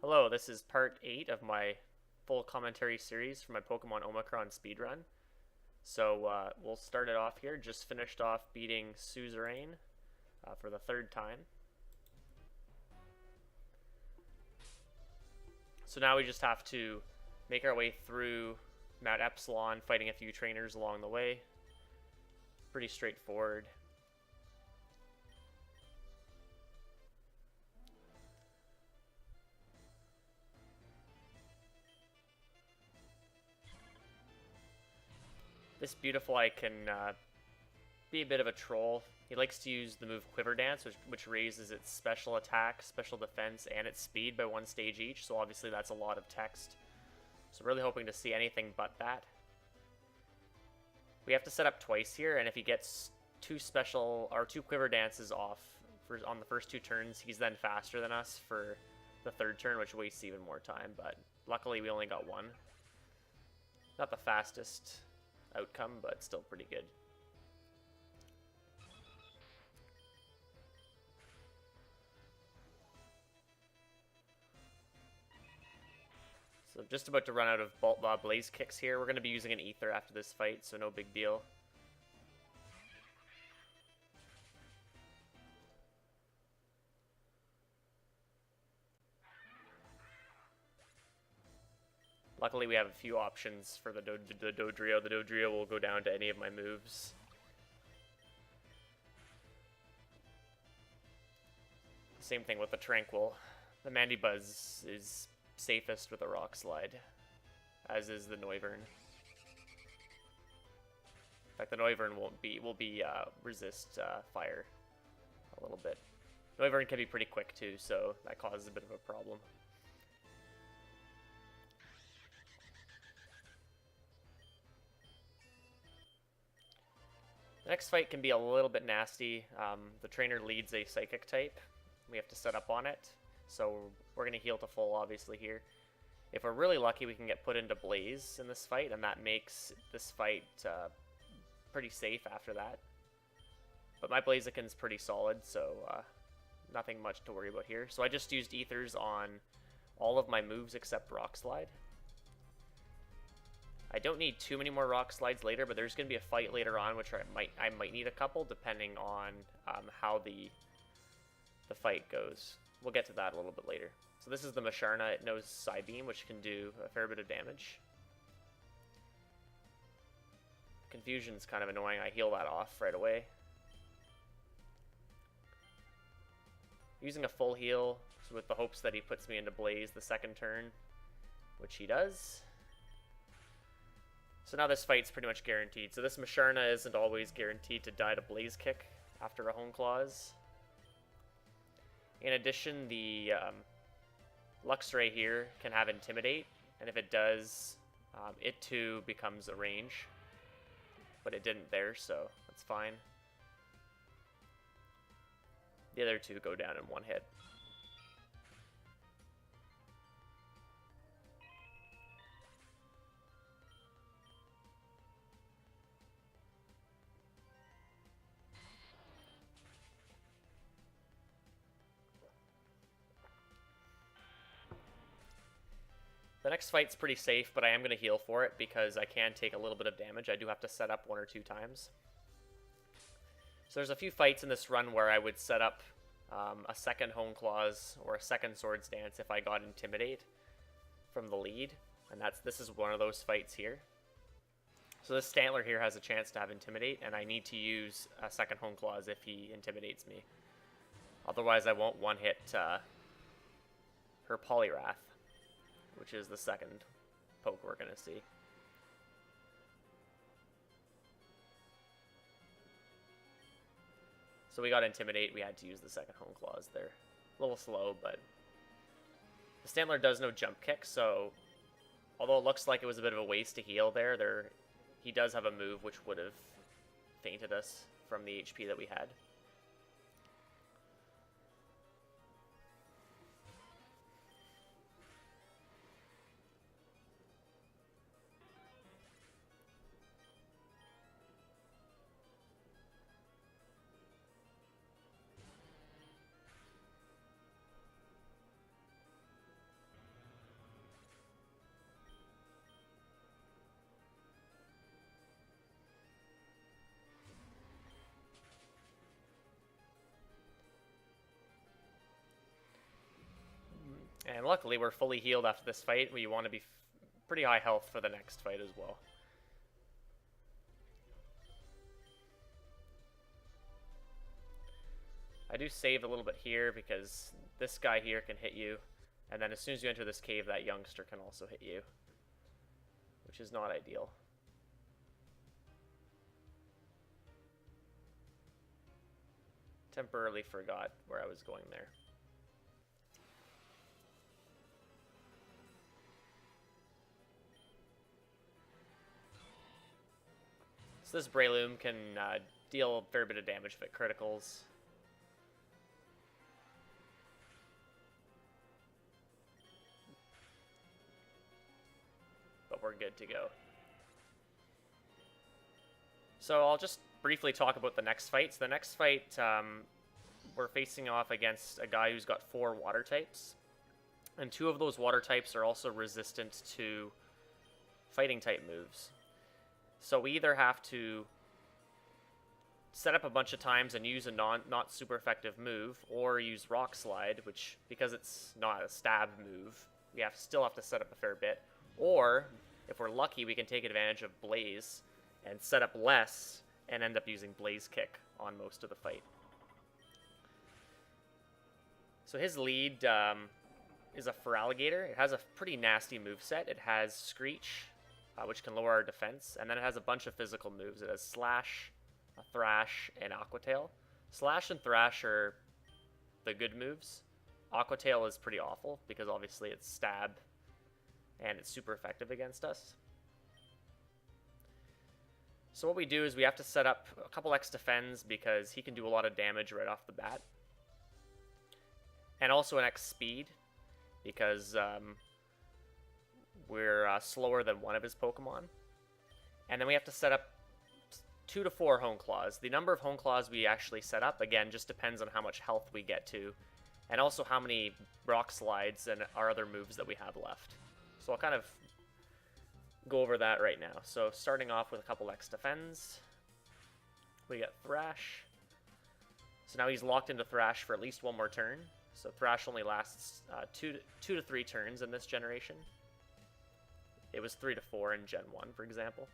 Hello, this is part 8 of my full commentary series for my Pokemon Omicron speedrun. So we'll start it off here. Just finished off beating Suzerain for the third time. So now we just have to make our way through Mount Epsilon, fighting a few trainers along the way. Pretty straightforward. This Beautifly can be a bit of a troll. He likes to use the move Quiver Dance, which raises its special attack, special defense, and its speed by one stage each, so obviously that's a lot of text. So really hoping to see anything but that. We have to set up twice here, and if he gets two Quiver Dances off on the first two turns, he's then faster than us for the third turn, which wastes even more time, but luckily we only got one. Not the fastest outcome, but still pretty good. So just about to run out of Blaze Kicks here. We're going to be using an Ether after this fight, so no big deal. Luckily we have a few options for the Dodrio. The Dodrio will go down to any of my moves. Same thing with the Tranquil. The Mandibuzz is safest with a Rock Slide, as is the Noivern. In fact, the Noivern will resist fire a little bit. Noivern can be pretty quick too, so that causes a bit of a problem. The next fight can be a little bit nasty. The trainer leads a Psychic type. We have to set up on it. So we're going to heal to full, obviously, here. If we're really lucky, we can get put into Blaze in this fight, and that makes this fight pretty safe after that. But my Blaziken's pretty solid, so nothing much to worry about here. So I just used Ethers on all of my moves except Rock Slide. I don't need too many more Rock Slides later, but there's going to be a fight later on, which I might need a couple, depending on how the fight goes. We'll get to that a little bit later. So this is the Musharna. It knows Psybeam, which can do a fair bit of damage. Confusion's kind of annoying. I heal that off right away. Using a full heal with the hopes that he puts me into Blaze the second turn, which he does. So now this fight's pretty much guaranteed. So this Musharna isn't always guaranteed to die to Blaze Kick after a Hone Claws. In addition, the Luxray here can have Intimidate, and if it does, it too becomes a range. But it didn't there, so that's fine. The other two go down in one hit. The next fight's pretty safe, but I am going to heal for it because I can take a little bit of damage. I do have to set up one or two times. So there's a few fights in this run where I would set up a second Hone Claws or a second Swords Dance if I got Intimidate from the lead. And this is one of those fights here. So this Stantler here has a chance to have Intimidate, and I need to use a second Hone Claws if he intimidates me. Otherwise I won't one-hit her Poliwrath, which is the second poke we're going to see. So we got Intimidate, we had to use the second Hone Claws there. A little slow, but the Stantler does no jump kick, so although it looks like it was a bit of a waste to heal there, he does have a move which would have fainted us from the HP that we had. And luckily, we're fully healed after this fight. We want to be pretty high health for the next fight as well. I do save a little bit here because this guy here can hit you. And then as soon as you enter this cave, that youngster can also hit you, which is not ideal. Temporarily forgot where I was going there. So this Breloom can deal a fair bit of damage if it criticals. But we're good to go. So I'll just briefly talk about the next fight. So the next fight, we're facing off against a guy who's got 4 water types. And 2 of those water types are also resistant to fighting type moves. So we either have to set up a bunch of times and use a not super effective move, or use Rock Slide, which, because it's not a stab move, we still have to set up a fair bit. Or, if we're lucky, we can take advantage of Blaze and set up less and end up using Blaze Kick on most of the fight. So his lead is a Feraligatr. It has a pretty nasty moveset. It has Screech, which can lower our defense, and then it has a bunch of physical moves. It has Slash, a Thrash, and Aqua Tail. Slash and Thrash are the good moves. Aqua Tail is pretty awful, because obviously it's stab, and it's super effective against us. So what we do is we have to set up a couple X defends, because he can do a lot of damage right off the bat. And also an X speed, because we're slower than one of his Pokemon. And then we have to set up 2 to 4 Hone Claws. The number of Hone Claws we actually set up, again, just depends on how much health we get to, and also how many Rock Slides and our other moves that we have left. So I'll kind of go over that right now. So starting off with a couple X defends, we get Thrash. So now he's locked into Thrash for at least one more turn. So Thrash only lasts 2 to 3 turns in this generation. It was 3 to 4 in Gen 1, for example.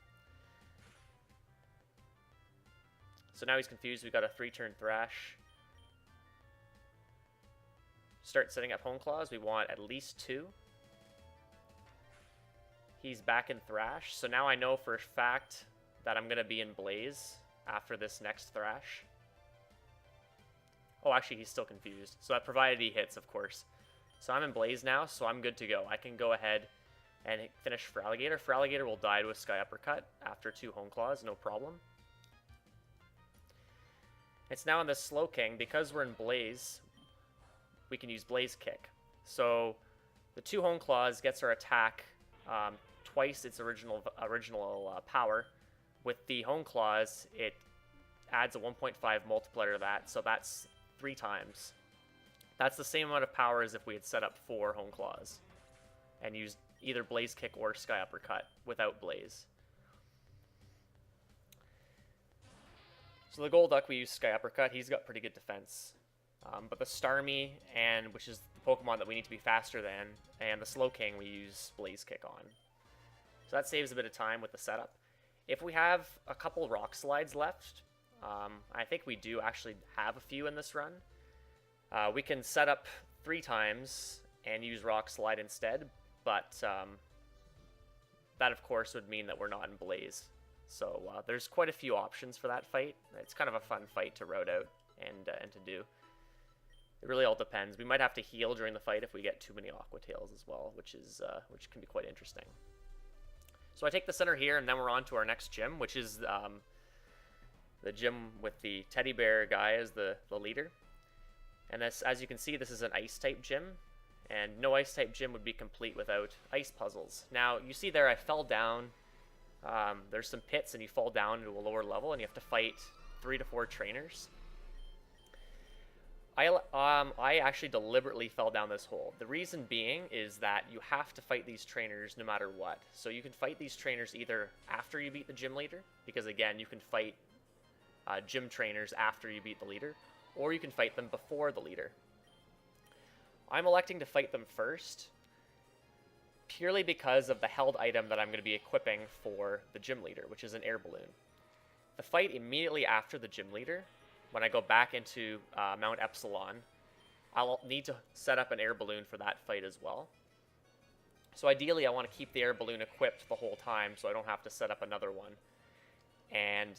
So now he's confused. We've got a 3-turn Thrash. Start setting up Hone Claws. We want at least 2. He's back in Thrash. So now I know for a fact that I'm going to be in Blaze after this next Thrash. Oh, actually, he's still confused. So that provided he hits, of course. So I'm in Blaze now, so I'm good to go. I can go ahead and finish Feraligatr. Feraligatr will die to a Sky Uppercut after 2 Hone Claws, no problem. It's now in the Slowking. Because we're in Blaze, we can use Blaze Kick. So the 2 Hone Claws gets our attack twice its original power. With the Hone Claws, it adds a 1.5 multiplier to that, so that's 3 times. That's the same amount of power as if we had set up 4 Hone Claws and used either Blaze Kick or Sky Uppercut without Blaze. So the Golduck, we use Sky Uppercut. He's got pretty good defense. But the Starmie, which is the Pokemon that we need to be faster than, and the Slowking, we use Blaze Kick on. So that saves a bit of time with the setup. If we have a couple Rock Slides left, I think we do actually have a few in this run, we can set up 3 times and use Rock Slide instead, but that of course would mean that we're not in Blaze. So there's quite a few options for that fight. It's kind of a fun fight to route out and to do. It really all depends. We might have to heal during the fight if we get too many Aqua Tails as well, which can be quite interesting. So I take the center here, and then we're on to our next gym, which is the gym with the teddy bear guy as the leader. And this, as you can see, this is an Ice-type gym, and no Ice-type gym would be complete without ice puzzles. Now, you see there I fell down. There's some pits, and you fall down to a lower level, and you have to fight 3 to 4 trainers. I actually deliberately fell down this hole. The reason being is that you have to fight these trainers no matter what. So you can fight these trainers either after you beat the gym leader, because again, you can fight gym trainers after you beat the leader, or you can fight them before the leader. I'm electing to fight them first, purely because of the held item that I'm going to be equipping for the gym leader, which is an air balloon. The fight immediately after the gym leader, when I go back into Mount Epsilon, I'll need to set up an air balloon for that fight as well. So ideally, I want to keep the air balloon equipped the whole time so I don't have to set up another one. And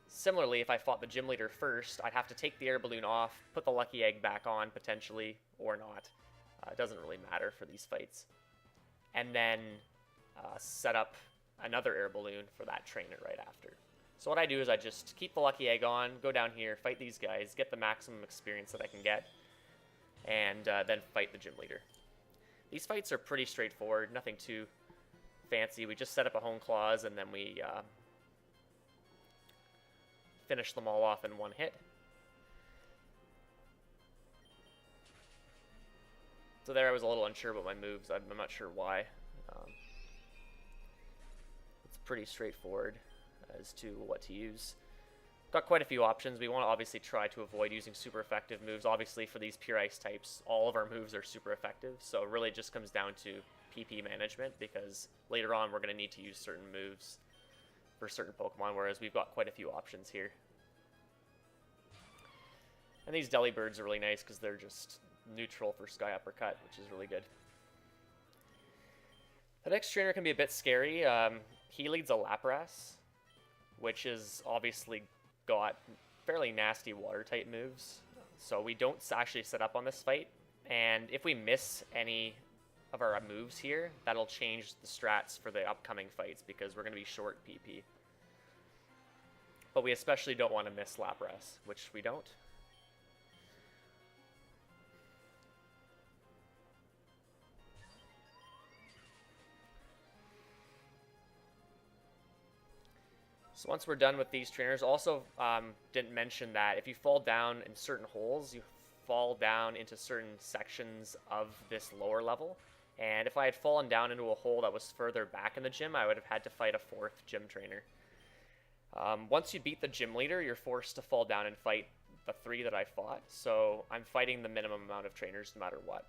similarly, if I fought the gym leader first, I'd have to take the air balloon off, put the lucky egg back on, potentially, or not. It doesn't really matter for these fights. And then set up another air balloon for that trainer right after. So what I do is I just keep the lucky egg on, go down here, fight these guys, get the maximum experience that I can get, and then fight the gym leader. These fights are pretty straightforward, nothing too fancy. We just set up a home clause and then we finish them all off in one hit. So there I was a little unsure about my moves. I'm not sure why. It's pretty straightforward as to what to use. Got quite a few options. We want to obviously try to avoid using super effective moves. Obviously for these pure ice types, all of our moves are super effective. So it really just comes down to PP management, because later on we're going to need to use certain moves for certain Pokemon, whereas we've got quite a few options here. And these Delibirds are really nice because they're just neutral for Sky Uppercut, which is really good. The next trainer can be a bit scary. He leads a Lapras, which is obviously got fairly nasty water type moves, so we don't actually set up on this fight, and if we miss any of our moves here, that'll change the strats for the upcoming fights because we're going to be short PP. But we especially don't want to miss Lapras, which we don't. So once we're done with these trainers, also didn't mention that if you fall down in certain holes, you fall down into certain sections of this lower level. And if I had fallen down into a hole that was further back in the gym, I would have had to fight a fourth gym trainer. Once you beat the gym leader, you're forced to fall down and fight the 3 that I fought. So I'm fighting the minimum amount of trainers no matter what.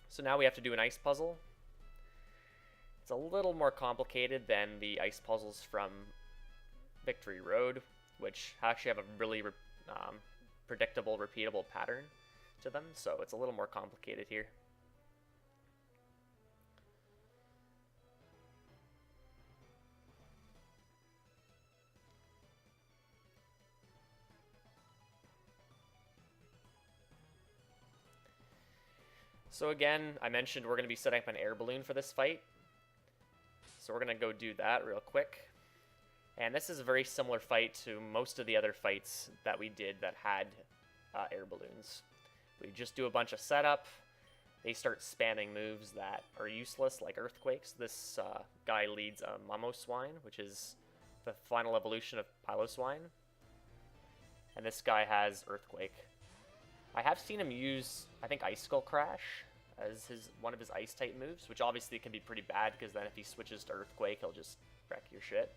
So now we have to do an ice puzzle. It's a little more complicated than the ice puzzles from Victory Road, which actually have a really predictable, repeatable pattern to them, so it's a little more complicated here. So again, I mentioned we're going to be setting up an air balloon for this fight, so we're going to go do that real quick. And this is a very similar fight to most of the other fights that we did that had air balloons. We just do a bunch of setup. They start spamming moves that are useless, like Earthquakes. This guy leads a Mamoswine, which is the final evolution of Piloswine. And this guy has Earthquake. I have seen him use, I think, Ice Skull Crash as one of his Ice-type moves, which obviously can be pretty bad, because then if he switches to Earthquake, he'll just wreck your shit.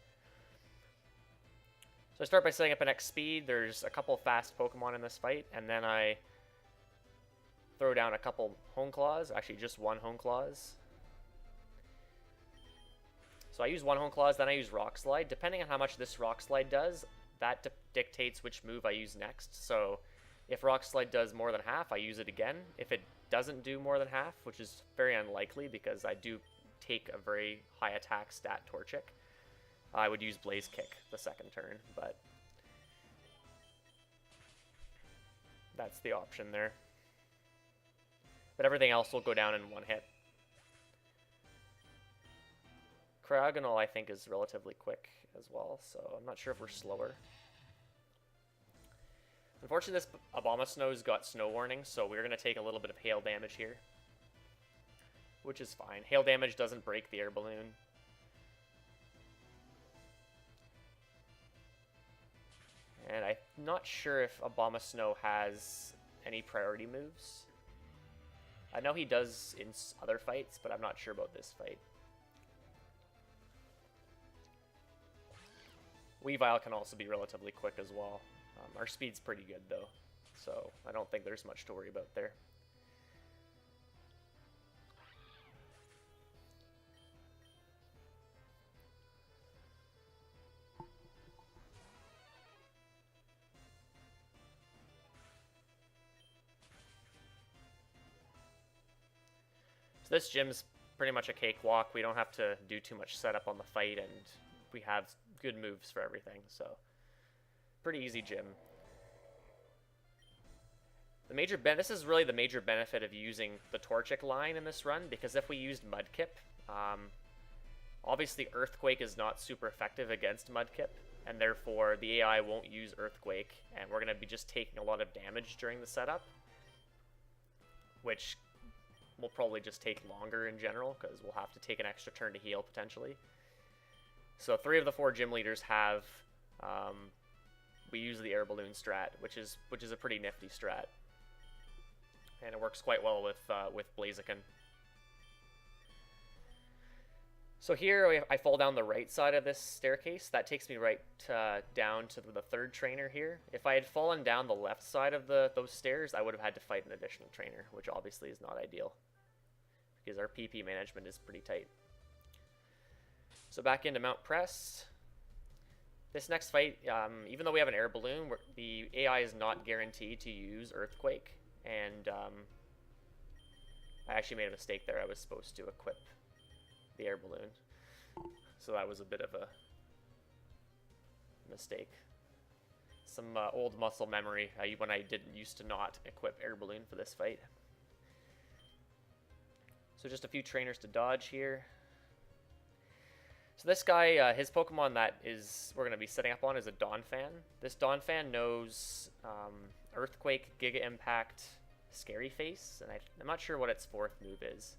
So I start by setting up an X speed. There's a couple fast Pokemon in this fight, and then I throw down a couple Hone Claws, actually just one Hone Claws. So I use one Hone Claws, then I use Rock Slide. Depending on how much this Rock Slide does, that dictates which move I use next. So if Rock Slide does more than half, I use it again. If it doesn't do more than half, which is very unlikely because I do take a very high attack stat Torchic, I would use Blaze Kick the second turn, but that's the option there. But everything else will go down in one hit. Cryogonal, I think, is relatively quick as well, so I'm not sure if we're slower. Unfortunately, this Abomasnow's got Snow Warning, so we're going to take a little bit of hail damage here, which is fine. Hail damage doesn't break the air balloon. And I'm not sure if Abomasnow has any priority moves. I know he does in other fights, but I'm not sure about this fight. Weavile can also be relatively quick as well. Our speed's pretty good though, so I don't think there's much to worry about there. So this gym's pretty much a cakewalk. We don't have to do too much setup on the fight, and we have good moves for everything, so pretty easy gym. This is really the major benefit of using the Torchic line in this run, because if we used Mudkip, obviously Earthquake is not super effective against Mudkip, and therefore the AI won't use Earthquake, and we're going to be just taking a lot of damage during the setup, which will probably just take longer in general, because we'll have to take an extra turn to heal, potentially. So 3 of the 4 gym leaders have, we use the air balloon strat, which is a pretty nifty strat. And it works quite well with Blaziken. So here I fall down the right side of this staircase. That takes me right down to the 3rd trainer here. If I had fallen down the left side of those stairs, I would have had to fight an additional trainer, which obviously is not ideal, because our PP management is pretty tight. So back into Mount Press. This next fight, even though we have an air balloon, the AI is not guaranteed to use Earthquake. And I actually made a mistake there. I was supposed to equip the air balloon. So that was a bit of a mistake. Some old muscle memory when I didn't used to not equip air balloon for this fight. So just a few trainers to dodge here. So this guy, his Pokemon that we're going to be setting up on is a Donphan. This Donphan knows Earthquake, Giga Impact, Scary Face, and I'm not sure what its 4th move is.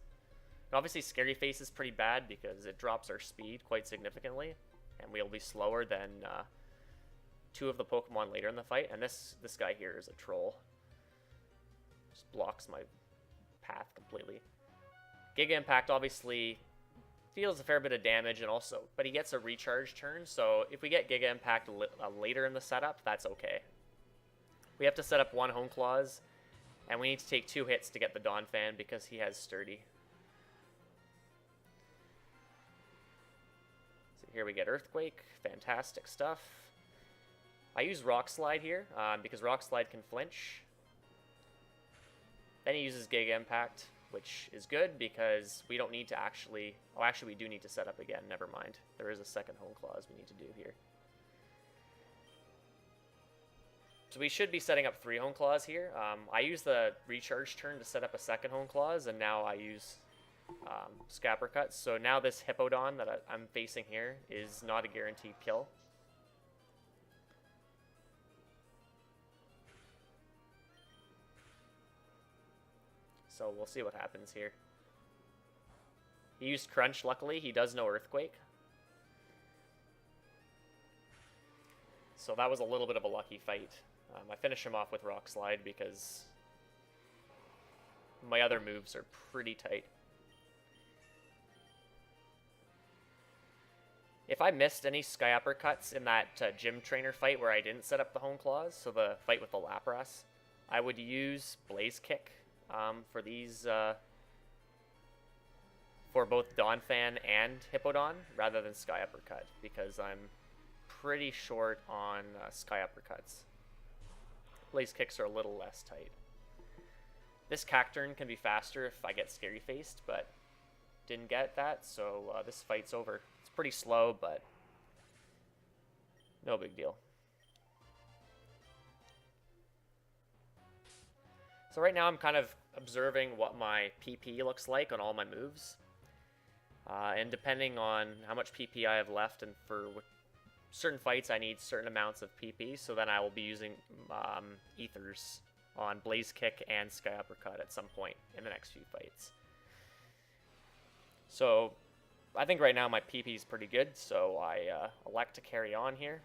And obviously Scary Face is pretty bad because it drops our speed quite significantly, and we'll be slower than 2 of the Pokemon later in the fight. And this guy here is a troll. Just blocks my path completely. Giga Impact obviously deals a fair bit of damage, but he gets a recharge turn, so if we get Giga Impact later in the setup, that's okay. We have to set up 1 Hone Claws, and we need to take 2 hits to get the Donphan because he has Sturdy. So here we get Earthquake, fantastic stuff. I use Rock Slide here because Rock Slide can flinch. Then he uses Giga Impact, which is good because we don't need to actually... Oh, actually we do need to set up again, never mind. There is a second Hone Claws we need to do here. So we should be setting up 3 Hone Claws here. I use the recharge turn to set up a second Hone Claws, and now I use Scapper Cuts. So now this Hippowdon that I'm facing here is not a guaranteed kill. So we'll see what happens here. He used Crunch, luckily. He does know Earthquake. So that was a little bit of a lucky fight. I finish him off with Rock Slide because my other moves are pretty tight. If I missed any Sky Uppercuts in that gym trainer fight where I didn't set up the Hone Claws, so the fight with the Lapras, I would use Blaze Kick for these, for both Donphan and Hippowdon, rather than Sky Uppercut, because I'm pretty short on Sky Uppercuts. Blaze Kicks are a little less tight. This Cacturn can be faster if I get Scary Faced, but didn't get that, so this fight's over. It's pretty slow, but no big deal. So right now I'm kind of observing what my PP looks like on all my moves. And depending on how much PP I have left, and for certain fights I need certain amounts of PP, so then I will be using Ethers on Blaze Kick and Sky Uppercut at some point in the next few fights. So I think right now my PP is pretty good, so I elect to carry on here.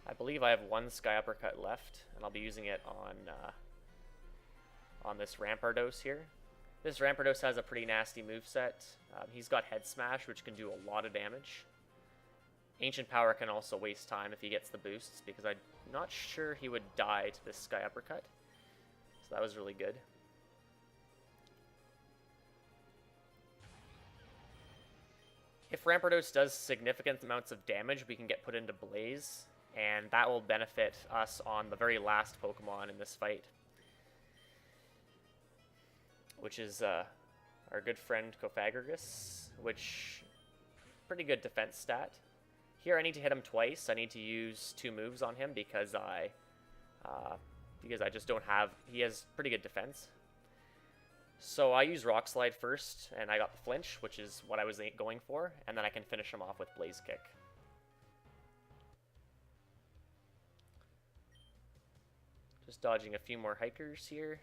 I believe I have 1 Sky Uppercut left, and I'll be using it on this Rampardos here. This Rampardos has a pretty nasty moveset. He's got Head Smash, which can do a lot of damage. Ancient Power can also waste time if he gets the boosts, because I'm not sure he would die to this Sky Uppercut. So that was really good. If Rampardos does significant amounts of damage, we can get put into Blaze, and that will benefit us on the very last Pokemon in this fight. which is our good friend Cofagrigus, which pretty good defense stat. Here I need to hit him twice. I need to use 2 moves on him because I just don't have... He has pretty good defense. So I use Rock Slide first, and I got the flinch, which is what I was going for, and then I can finish him off with Blaze Kick. Just dodging a few more hikers here.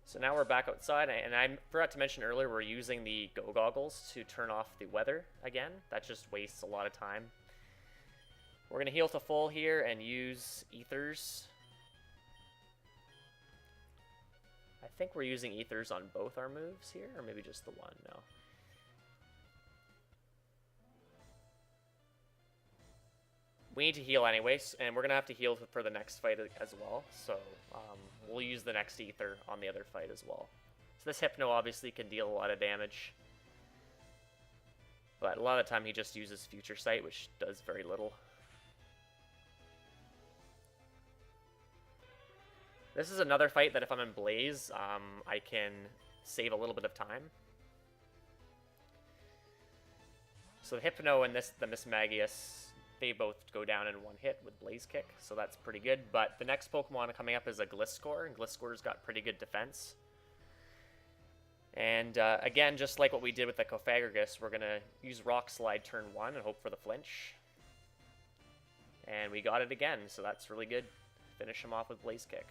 So now we're back outside, and I forgot to mention earlier we're using the Go Goggles to turn off the weather again. That just wastes a lot of time. We're going to heal to full here and use Ethers. I think we're using Ethers on both our moves here, or maybe just the one, no. We need to heal anyways, and we're going to have to heal for the next fight as well, so we'll use the next Ether on the other fight as well. So this Hypno obviously can deal a lot of damage, but a lot of the time he just uses Future Sight, which does very little. This is another fight that if I'm in Blaze, I can save a little bit of time. So the Hypno and the Mismagius, they both go down in one hit with Blaze Kick, so that's pretty good. But the next Pokemon coming up is a Gliscor, and Gliscor's got pretty good defense. And again, just like what we did with the Cofagrigus, we're going to use Rock Slide turn 1 and hope for the flinch. And we got it again, so that's really good. Finish him off with Blaze Kick.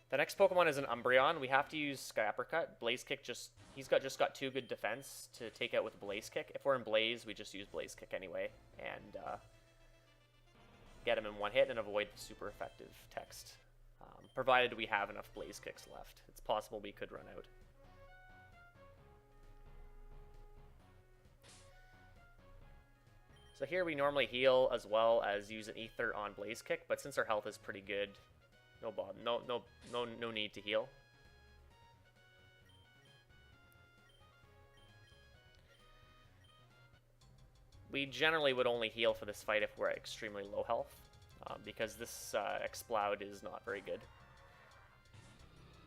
The next Pokemon is an Umbreon. We have to use Sky Uppercut. Blaze Kick he's just got 2 good defense to take out with Blaze Kick. If we're in Blaze, we just use Blaze Kick anyway and get him in one hit and avoid the super effective text. Provided we have enough Blaze Kicks left. It's possible we could run out. So here we normally heal as well as use an Ether on Blaze Kick, but since our health is pretty good, no need to heal. We generally would only heal for this fight if we're at extremely low health, because this Exploud is not very good.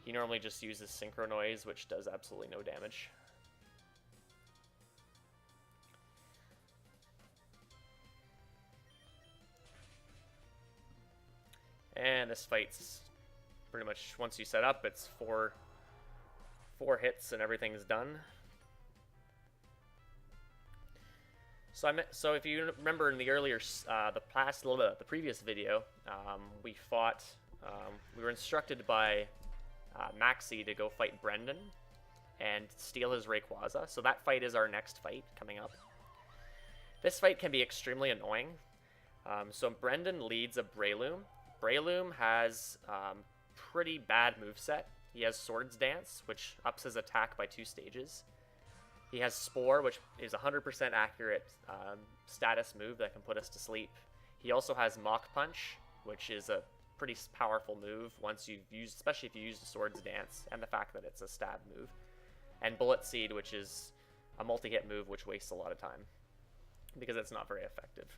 He normally just uses Synchro Noise, which does absolutely no damage. And this fight's pretty much, once you set up, it's four hits and everything's done. So if you remember in the earlier, the previous video, we fought, we were instructed by Maxie to go fight Brendan and steal his Rayquaza. So that fight is our next fight coming up. This fight can be extremely annoying. So Brendan leads a Breloom. Breloom has pretty bad moveset. He has Swords Dance, which ups his attack by 2 stages. He has Spore, which is 100% accurate status move that can put us to sleep. He also has Mach Punch, which is a pretty powerful move once you've used, especially if you use the Swords Dance, and the fact that it's a stab move. And Bullet Seed, which is a multi-hit move, which wastes a lot of time because it's not very effective.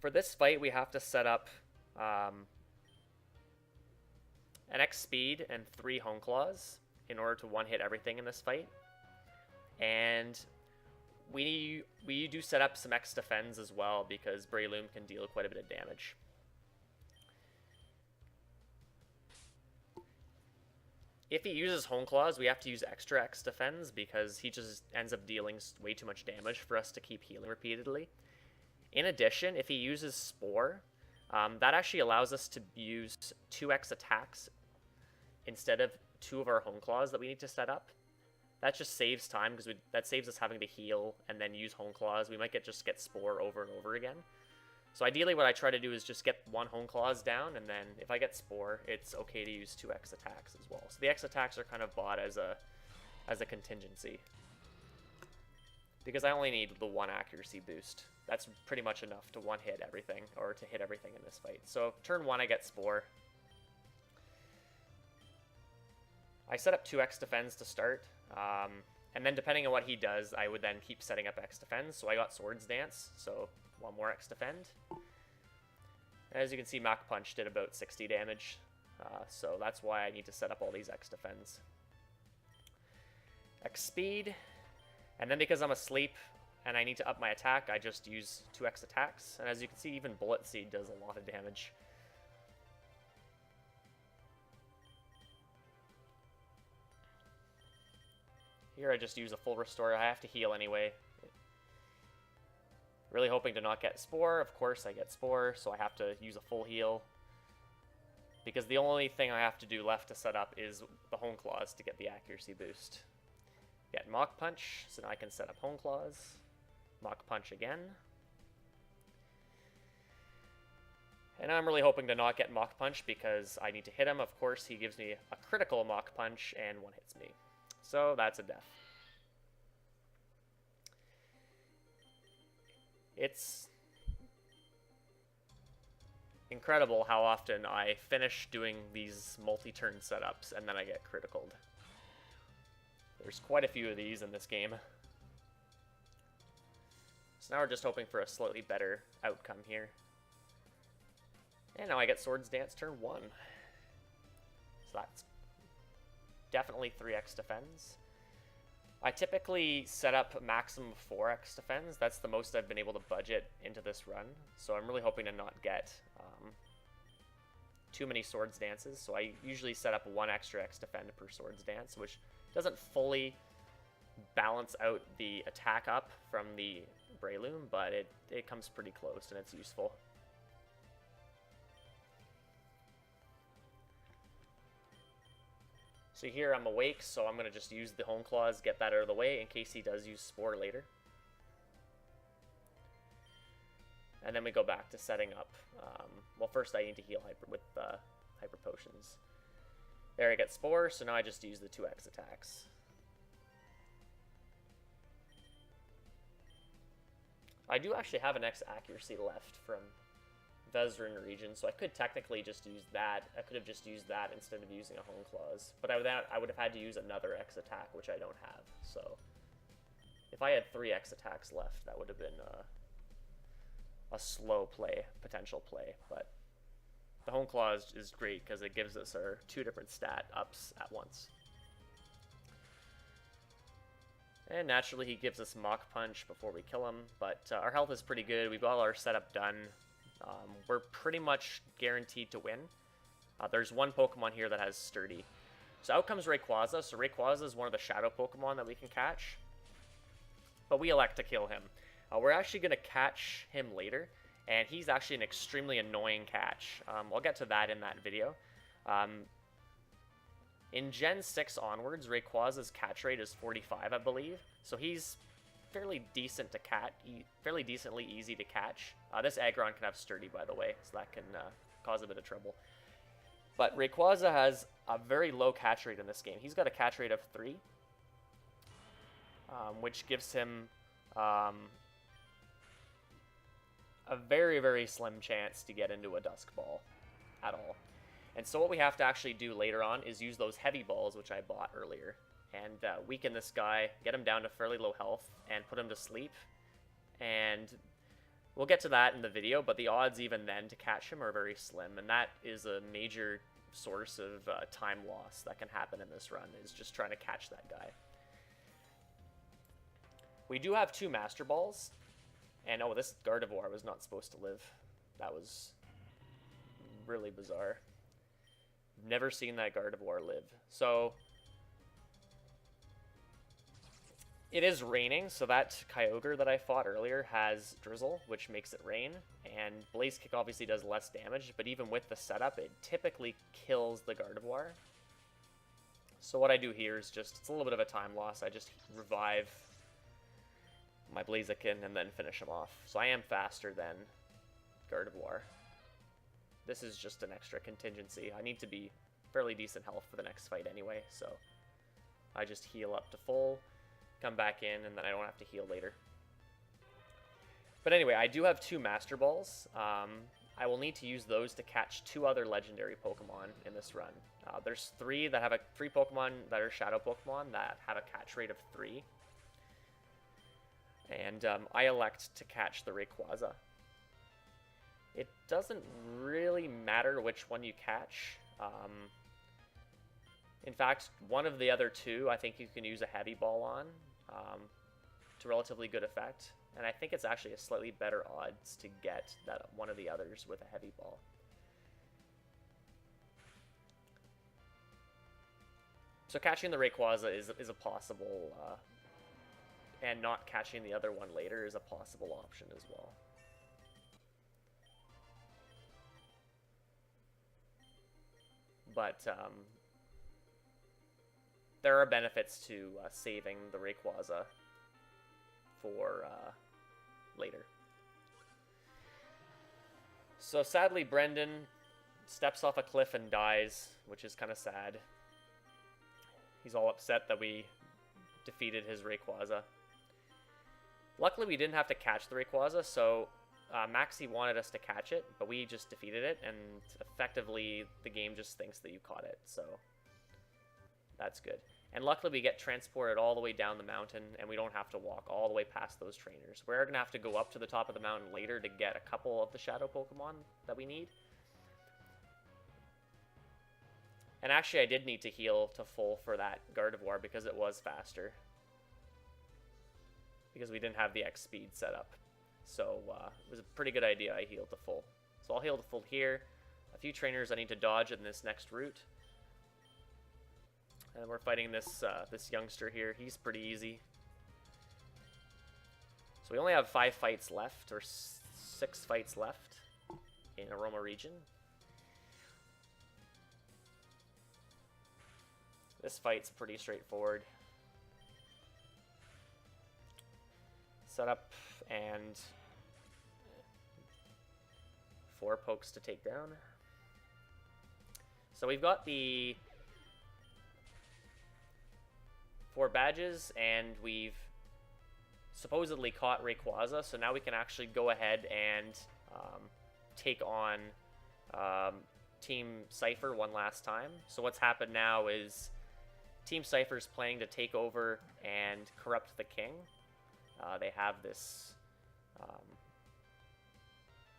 For this fight, we have to set up an X Speed and 3 Hone Claws in order to one-hit everything in this fight. And we do set up some X Defends as well because Breloom can deal quite a bit of damage. If he uses Hone Claws, we have to use extra X Defends because he just ends up dealing way too much damage for us to keep healing repeatedly. In addition, if he uses Spore, that actually allows us to use 2x attacks instead of 2 of our Hone Claws that we need to set up. That just saves time because that saves us having to heal and then use Hone Claws. We might just get Spore over and over again. So ideally what I try to do is just get 1 Hone Claws down, and then if I get Spore, it's okay to use 2x attacks as well. So the X attacks are kind of bought as a contingency, because I only need the 1 accuracy boost That's pretty much enough to one-hit everything, or to hit everything in this fight. So turn 1, I get Spore. I set up 2 X defense to start, and then depending on what he does, I would then keep setting up X defense. So I got Swords Dance, so 1 more X defend. As you can see, Mach Punch did about 60 damage, so that's why I need to set up all these X defends. X speed, and then because I'm asleep and I need to up my attack, I just use 2 X attacks. And as you can see, even Bullet Seed does a lot of damage. Here I just use a full restore. I have to heal anyway. Really hoping to not get Spore. Of course I get Spore, so I have to use a full heal. Because the only thing I have to do left to set up is the Hone Claws to get the accuracy boost. Get Mach Punch, so now I can set up Hone Claws. Mach Punch again. And I'm really hoping to not get Mach Punch because I need to hit him. Of course, he gives me a critical Mach Punch and one hits me. So that's a death. It's incredible how often I finish doing these multi-turn setups and then I get criticaled. There's quite a few of these in this game. So now we're just hoping for a slightly better outcome here. And now I get Swords Dance turn 1. So that's definitely 3x defends. I typically set up maximum 4x defends. That's the most I've been able to budget into this run. So I'm really hoping to not get too many Swords Dances. So I usually set up 1 extra X defend per Swords Dance, which doesn't fully balance out the attack up from the Breloom, but it comes pretty close and it's useful. So here I'm awake, so I'm going to just use the Hone Claws, get that out of the way in case he does use Spore later. And then we go back to setting up. Well, first I need to heal with Hyper Potions. There I get Spore, so now I just use the 2x attacks. I do actually have an X accuracy left from VIII region, so I could technically just use that. I could have just used that instead of using a Hone Claws. But I would have had to use another X attack, which I don't have. So if I had 3 X attacks left, that would have been a slow play, potential play. But the Hone Claws is great because it gives us our 2 different stat ups at once. And naturally he gives us Mach Punch before we kill him, but our health is pretty good. We've got our setup done. We're pretty much guaranteed to win. There's one Pokemon here that has Sturdy. So out comes Rayquaza. So Rayquaza is one of the Shadow Pokemon that we can catch. But we elect to kill him. We're actually going to catch him later. And he's actually an extremely annoying catch. I'll get to that in that video. In Gen 6 onwards, Rayquaza's catch rate is 45, I believe. So he's fairly decent to catch, fairly decently easy to catch. This Aggron can have Sturdy, by the way, so that can cause a bit of trouble. But Rayquaza has a very low catch rate in this game. He's got a catch rate of 3, which gives him a very, very slim chance to get into a Dusk Ball at all. And so what we have to actually do later on is use those heavy balls, which I bought earlier, and weaken this guy, get him down to fairly low health, and put him to sleep. And we'll get to that in the video, but the odds even then to catch him are very slim, and that is a major source of time loss that can happen in this run, is just trying to catch that guy. We do have 2 Master Balls, and oh, this Gardevoir was not supposed to live. That was really bizarre. Never seen that Gardevoir live. So it is raining, so that Kyogre that I fought earlier has Drizzle, which makes it rain, and Blaze Kick obviously does less damage, but even with the setup, it typically kills the Gardevoir. So what I do here is just, it's a little bit of a time loss. I just revive my Blaziken and then finish him off. So I am faster than Gardevoir. This is just an extra contingency. I need to be fairly decent health for the next fight anyway, so I just heal up to full, come back in, and then I don't have to heal later. But anyway, I do have 2 Master Balls. I will need to use those to catch 2 other legendary Pokemon in this run. There's 3 Pokemon that are Shadow Pokemon that have a catch rate of 3. And I elect to catch the Rayquaza. It doesn't really matter which one you catch. In fact, one of the other 2, I think you can use a Heavy Ball on to relatively good effect. And I think it's actually a slightly better odds to get that one of the others with a Heavy Ball. So catching the Rayquaza is a possible, and not catching the other one later is a possible option as well. But there are benefits to saving the Rayquaza for later. So sadly, Brendan steps off a cliff and dies, which is kind of sad. He's all upset that we defeated his Rayquaza. Luckily, we didn't have to catch the Rayquaza, so Maxie wanted us to catch it, but we just defeated it, and effectively, the game just thinks that you caught it, so that's good. And luckily, we get transported all the way down the mountain, and we don't have to walk all the way past those trainers. We're going to have to go up to the top of the mountain later to get a couple of the Shadow Pokemon that we need. And actually, I did need to heal to full for that Gardevoir because it was faster. Because we didn't have the X speed set up. So it was a pretty good idea I healed to full. So I'll heal to full here. A few trainers I need to dodge in this next route. And we're fighting this this youngster here. He's pretty easy. So we only have 5 fights left, or 6 fights left in Aroma Region. This fight's pretty straightforward. Set up and 4 pokes to take down. So we've got the 4 badges, and we've supposedly caught Rayquaza, so now we can actually go ahead and take on Team Cypher one last time. So what's happened now is Team Cypher's planning to take over and corrupt the king. They have this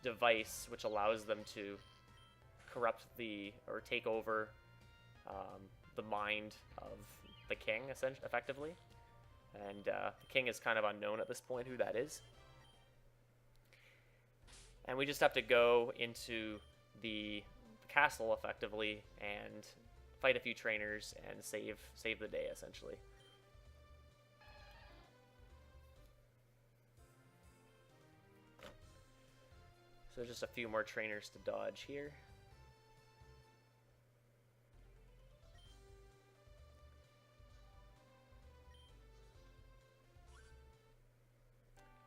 device which allows them to corrupt or take over the mind of the king, effectively. And the king is kind of unknown at this point who that is. And we just have to go into the castle, effectively, and fight a few trainers and save the day, essentially. So just a few more trainers to dodge here.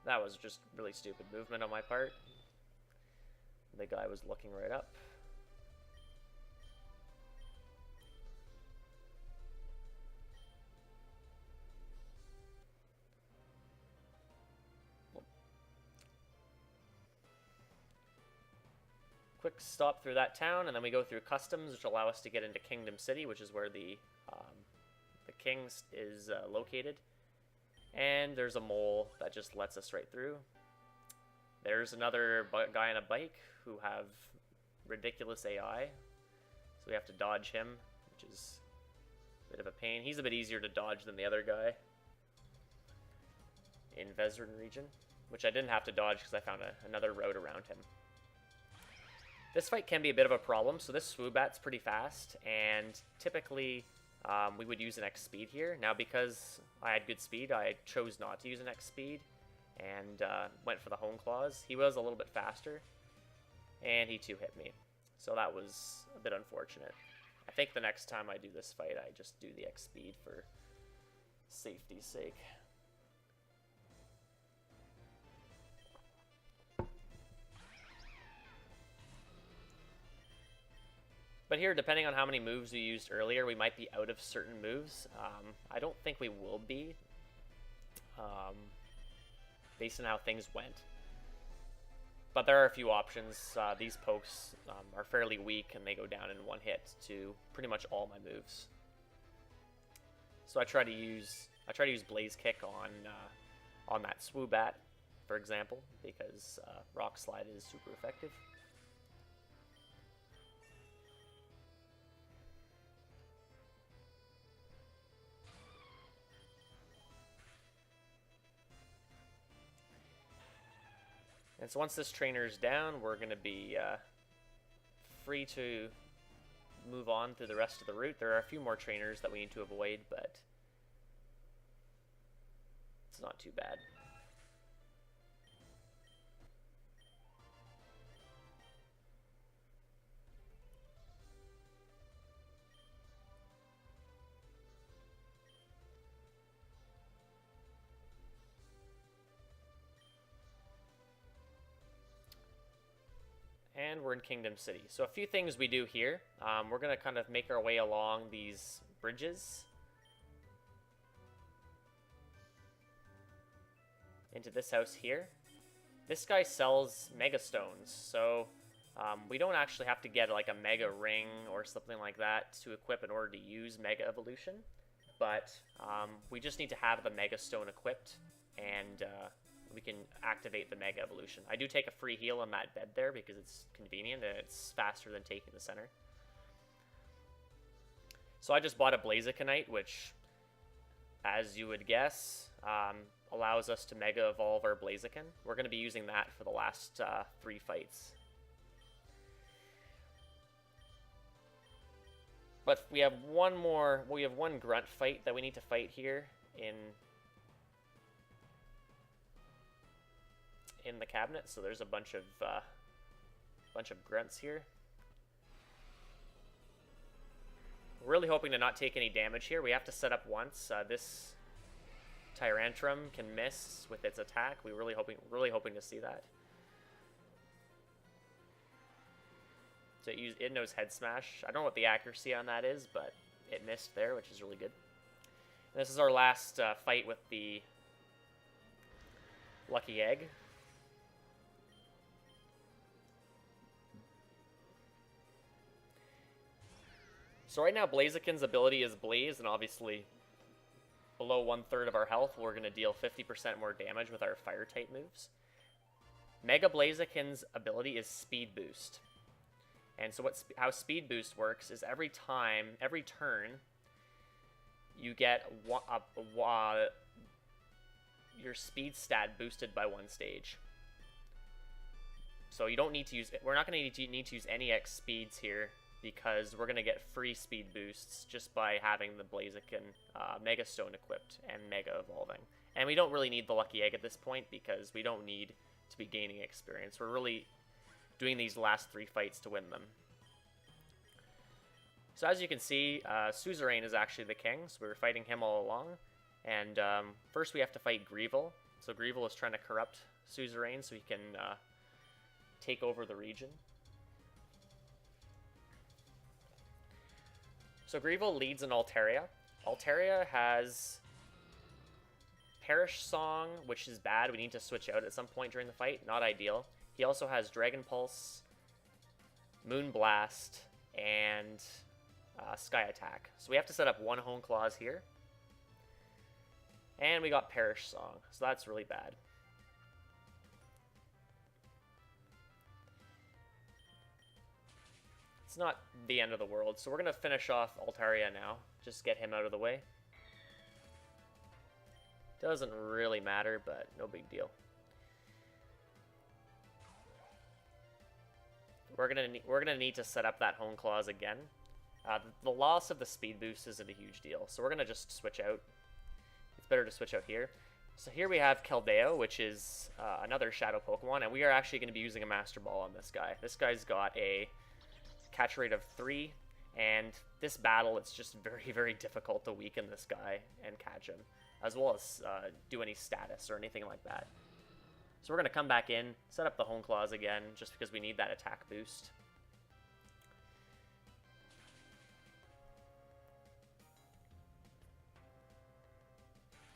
That was just really stupid movement on my part. The guy was looking right up. Quick stop through that town, and then we go through customs, which allow us to get into Kingdom City, which is where the king is located. And there's a mole that just lets us right through. There's another guy on a bike who have ridiculous AI, so we have to dodge him, which is a bit of a pain. He's a bit easier to dodge than the other guy in VIII region, which I didn't have to dodge because I found another route around him. This fight can be a bit of a problem. So this Swoobat's pretty fast, and typically we would use an X speed here. Now, because I had good speed, I chose not to use an X speed and went for the Hone Claws. He was a little bit faster, and he too hit me. So that was a bit unfortunate. I think the next time I do this fight, I just do the X speed for safety's sake. But here, depending on how many moves we used earlier, we might be out of certain moves. I don't think we will be, based on how things went. But there are a few options. These pokes are fairly weak, and they go down in one hit to pretty much all my moves. So I try to use Blaze Kick on that Swoobat, for example, because Rock Slide is super effective. And so once this trainer's down, we're going to be free to move on through the rest of the route. There are a few more trainers that we need to avoid, but it's not too bad. And we're in Kingdom City. So a few things we do here. We're going to kind of make our way along these bridges into this house here. This guy sells Mega Stones, so we don't actually have to get like a Mega Ring or something like that to equip in order to use Mega Evolution, but we just need to have the Mega Stone equipped, and we can activate the Mega Evolution. I do take a free heal on that bed there because it's convenient and it's faster than taking the center. So I just bought a Blazikenite, which, as you would guess, allows us to Mega Evolve our Blaziken. We're going to be using that for the last 3 fights. But we have one grunt fight that we need to fight here in the cabinet, so there's a bunch of grunts here. We're really hoping to not take any damage here. We have to set up once. This Tyrantrum can miss with its attack. We're really hoping to see that. So it knows Head Smash. I don't know what the accuracy on that is, but it missed there, which is really good. And this is our last fight with the Lucky Egg. So right now, Blaziken's ability is Blaze, and obviously below 1/3 of our health, we're going to deal 50% more damage with our Fire-type moves. Mega Blaziken's ability is Speed Boost. And so how Speed Boost works is every turn, you get your speed stat boosted by 1 stage. So you don't need to use, we're not going to need to use any X speeds here, because we're going to get free speed boosts just by having the Blaziken Mega Stone equipped and Mega Evolving. And we don't really need the Lucky Egg at this point, because we don't need to be gaining experience. We're really doing these last 3 fights to win them. So as you can see, Suzerain is actually the king, so we were fighting him all along. And first we have to fight Greevil. So Greevil is trying to corrupt Suzerain so he can take over the region. So Greevil leads in Altaria. Altaria has Perish Song, which is bad. We need to switch out at some point during the fight. Not ideal. He also has Dragon Pulse, Moon Blast, and Sky Attack. So we have to set up 1 Hone Claws here. And we got Perish Song, so that's really bad. It's not the end of the world, so we're going to finish off Altaria now. Just get him out of the way. Doesn't really matter, but no big deal. We're gonna need to set up that Hone Claws again. The loss of the speed boost isn't a huge deal, so we're gonna just switch out. It's better to switch out here. So here we have Keldeo, which is another Shadow Pokemon, and we are actually going to be using a Master Ball on this guy. This guy's got a catch rate of 3, and this battle, it's just very, very difficult to weaken this guy and catch him, as well as do any status or anything like that. So we're going to come back in, set up the Hone Claws again, just because we need that attack boost.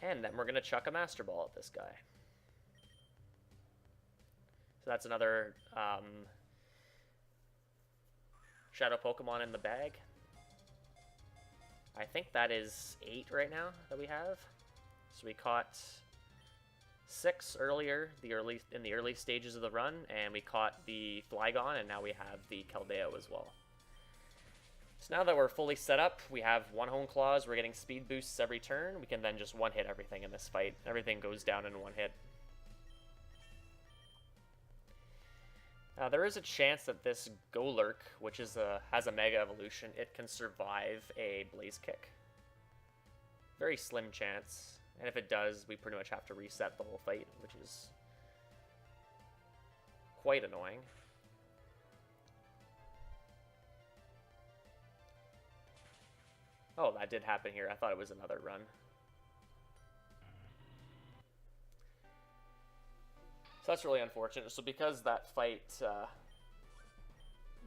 And then we're going to chuck a Master Ball at this guy. So that's another Shadow Pokemon in the bag. I think that is 8 right now that we have. So we caught 6 earlier, in the early stages of the run, and we caught the Flygon, and now we have the Keldeo as well. So now that we're fully set up, we have 1 Hone Claws, we're getting speed boosts every turn, we can then just one-hit everything in this fight. Everything goes down in 1 hit. There is a chance that this Golurk, which has a Mega Evolution, it can survive a Blaze Kick. Very slim chance. And if it does, we pretty much have to reset the whole fight, which is quite annoying. Oh, that did happen here. I thought it was another run. So that's really unfortunate. So because that fight,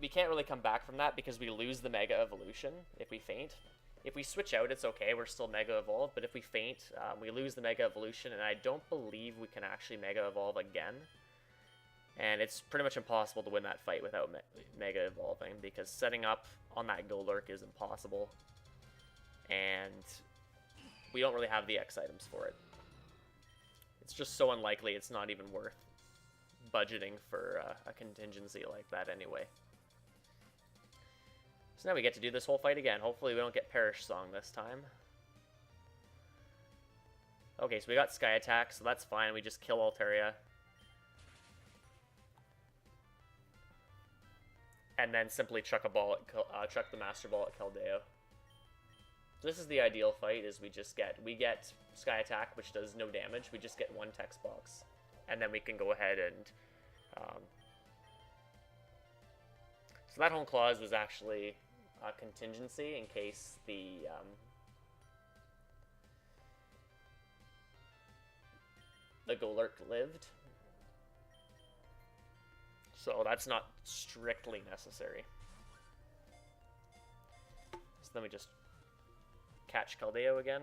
we can't really come back from that because we lose the Mega Evolution if we faint. If we switch out, it's okay. We're still Mega Evolved. But if we faint, we lose the Mega Evolution, and I don't believe we can actually Mega Evolve again. And it's pretty much impossible to win that fight without Mega Evolving, because setting up on that Golurk is impossible. And we don't really have the X items for it. It's just so unlikely it's not even worth budgeting for a contingency like that anyway. So now we get to do this whole fight again. Hopefully we don't get Perish Song this time. Okay, so we got Sky Attack, so that's fine. We just kill Altaria. And then simply chuck the Master Ball at Keldeo. So this is the ideal fight, is we get Sky Attack, which does no damage. We just get 1 text box. And then we can go ahead and... So that Hone Claws was actually a contingency in case the Golurk lived. So that's not strictly necessary. So then we just catch Keldeo again.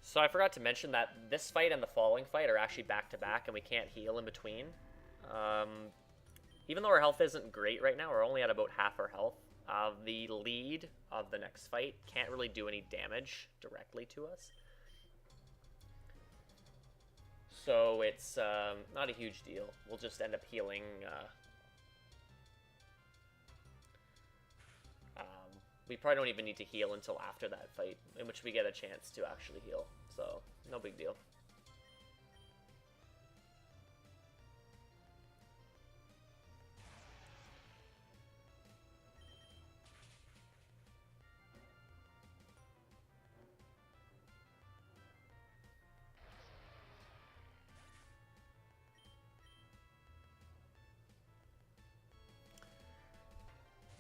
So I forgot to mention that this fight and the following fight are actually back-to-back, and we can't heal in between. Even though our health isn't great right now, we're only at about half our health. The lead of the next fight can't really do any damage directly to us. So it's not a huge deal. We'll just end up healing. We probably don't even need to heal until after that fight, in which we get a chance to actually heal. So, no big deal.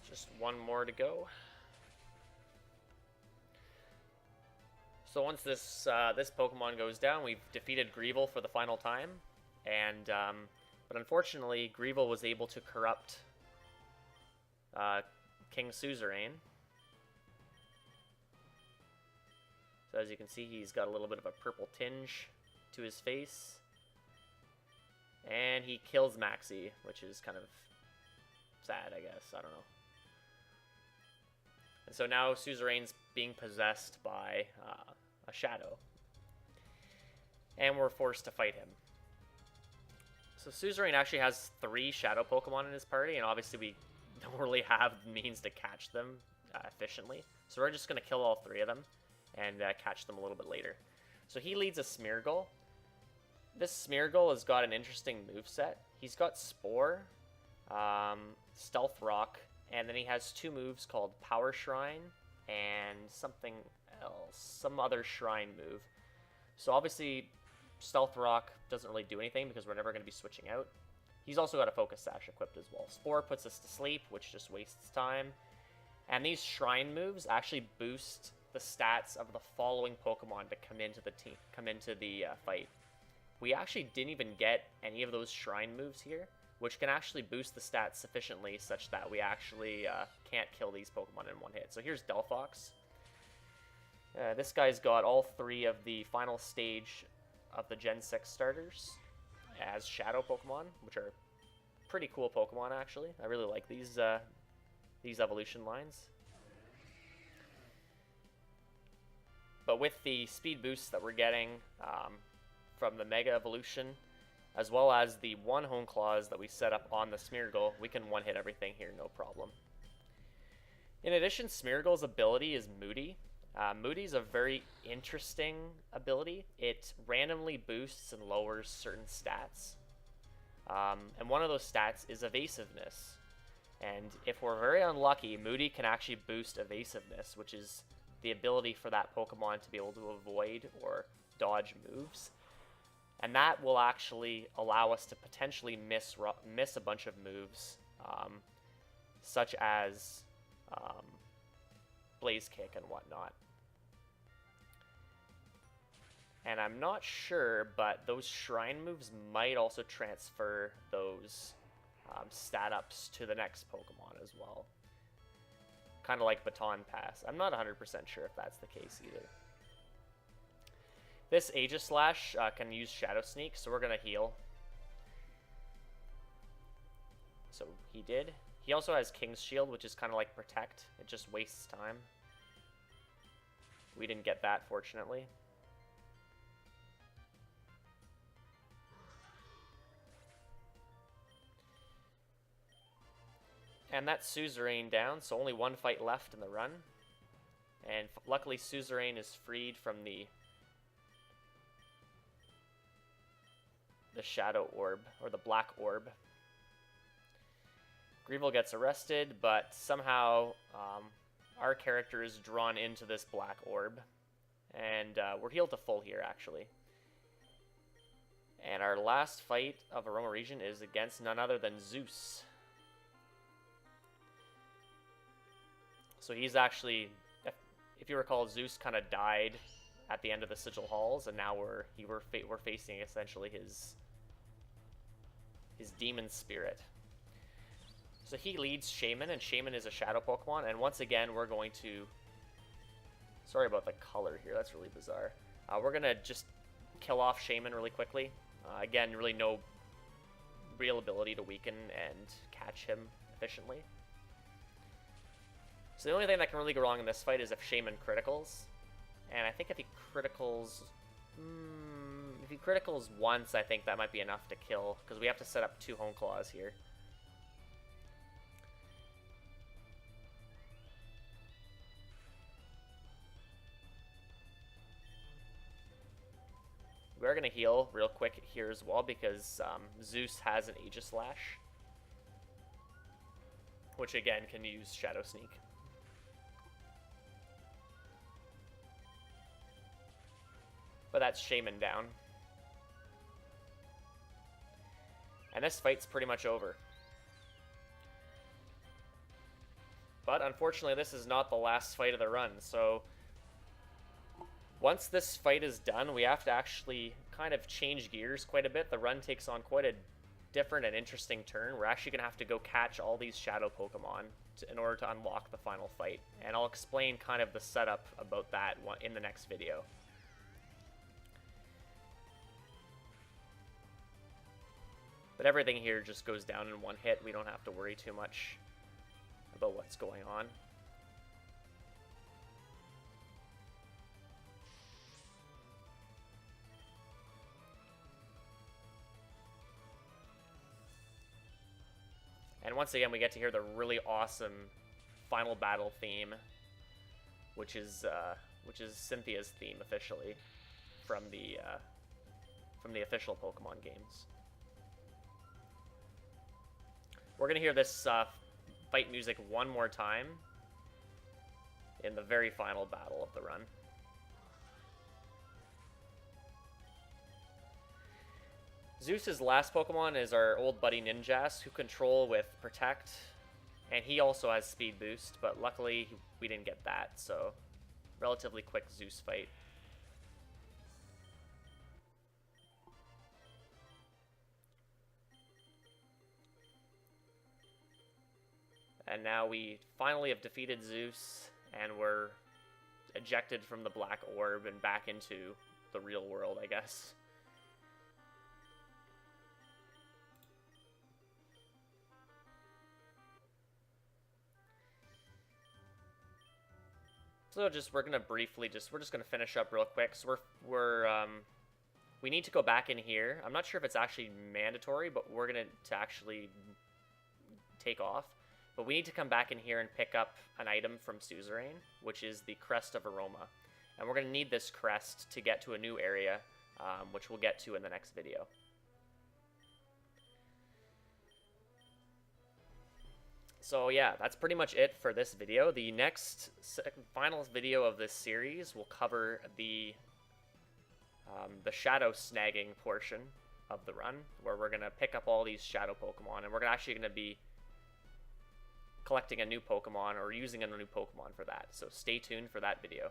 Just 1 more to go. So once this Pokemon goes down, we've defeated Greevil for the final time, and but unfortunately, Greevil was able to corrupt King Suzerain. So as you can see, he's got a little bit of a purple tinge to his face, and he kills Maxie, which is kind of sad, I guess. I don't know. And so now Suzerain's being possessed by a shadow. And we're forced to fight him. So Suzerain actually has 3 shadow Pokemon in his party, and obviously we don't really have means to catch them efficiently. So we're just going to kill all 3 of them and catch them a little bit later. So he leads a Smeargle. This Smeargle has got an interesting moveset. He's got Spore, Stealth Rock, and then he has 2 moves called Power Shrine and something else, some other shrine move. So obviously, Stealth Rock doesn't really do anything because we're never going to be switching out. He's also got a Focus Sash equipped as well. Spore puts us to sleep, which just wastes time. And these shrine moves actually boost the stats of the following Pokemon to come into the fight. We actually didn't even get any of those shrine moves here, which can actually boost the stats sufficiently such that we actually can't kill these Pokemon in one hit. So here's Delphox. This guy's got all 3 of the final stage of the Gen 6 starters as Shadow Pokemon, which are pretty cool Pokemon, actually. I really like these evolution lines. But with the speed boosts that we're getting from the Mega Evolution, as well as the 1 Hone Claws that we set up on the Smeargle, we can one-hit everything here, no problem. In addition, Smeargle's ability is Moody. Moody's a very interesting ability. It randomly boosts and lowers certain stats. And one of those stats is evasiveness. And if we're very unlucky, Moody can actually boost evasiveness, which is the ability for that Pokemon to be able to avoid or dodge moves. And that will actually allow us to potentially miss a bunch of moves, such as Blaze Kick and whatnot. And I'm not sure, but those Shrine moves might also transfer those stat ups to the next Pokemon as well. Kind of like Baton Pass. I'm not 100% sure if that's the case either. This Aegislash can use Shadow Sneak, so we're going to heal. So he did. He also has King's Shield, which is kind of like Protect. It just wastes time. We didn't get that, fortunately. And that's Suzerain down, so only 1 fight left in the run. And luckily Suzerain is freed from the Shadow Orb, or the Black Orb. Greevil gets arrested, but somehow our character is drawn into this Black Orb. And we're healed to full here, actually. And our last fight of Aroma Region is against none other than Zeus. So he's actually, if you recall, Zeus kind of died at the end of the Sigil Halls, and now we're facing essentially his demon spirit. So he leads Shaman, and Shaman is a Shadow Pokemon, and once again we're going to... Sorry about the color here, that's really bizarre. We're going to just kill off Shaman really quickly. Again, really no real ability to weaken and catch him efficiently. So the only thing that can really go wrong in this fight is if Shaman criticals. And I think if he criticals... if he criticals once, I think that might be enough to kill, because we have to set up 2 Hone Claws here. We're going to heal real quick here as well, because Zeus has an Aegislash, which again can use Shadow Sneak. But that's Shaman down. And this fight's pretty much over. But unfortunately, this is not the last fight of the run, so once this fight is done, we have to actually kind of change gears quite a bit. The run takes on quite a different and interesting turn. We're actually going to have to go catch all these Shadow Pokemon in order to unlock the final fight. And I'll explain kind of the setup about that in the next video. But everything here just goes down in 1 hit. We don't have to worry too much about what's going on. And once again, we get to hear the really awesome final battle theme, which is Cynthia's theme officially from the official Pokemon games. We're going to hear this fight music one more time in the very final battle of the run. Zeus's last Pokemon is our old buddy Ninjask, who control with Protect, and he also has Speed Boost, but luckily we didn't get that, so relatively quick Zeus fight. and now we finally have defeated Zeus, and we're ejected from the black orb and back into the real world, I guess. So we're gonna briefly we're just gonna finish up real quick. So we need to go back in here. I'm not sure if it's actually mandatory, but we're gonna to actually take off. But we need to come back in here and pick up an item from Suzerain, which is the Crest of Aroma. And we're gonna need this crest to get to a new area, which we'll get to in the next video. So yeah, that's pretty much it for this video. The next final video of this series will cover the shadow snagging portion of the run, where we're gonna pick up all these shadow Pokemon, and we're actually gonna be collecting a new Pokemon or using a new Pokemon for that. So stay tuned for that video.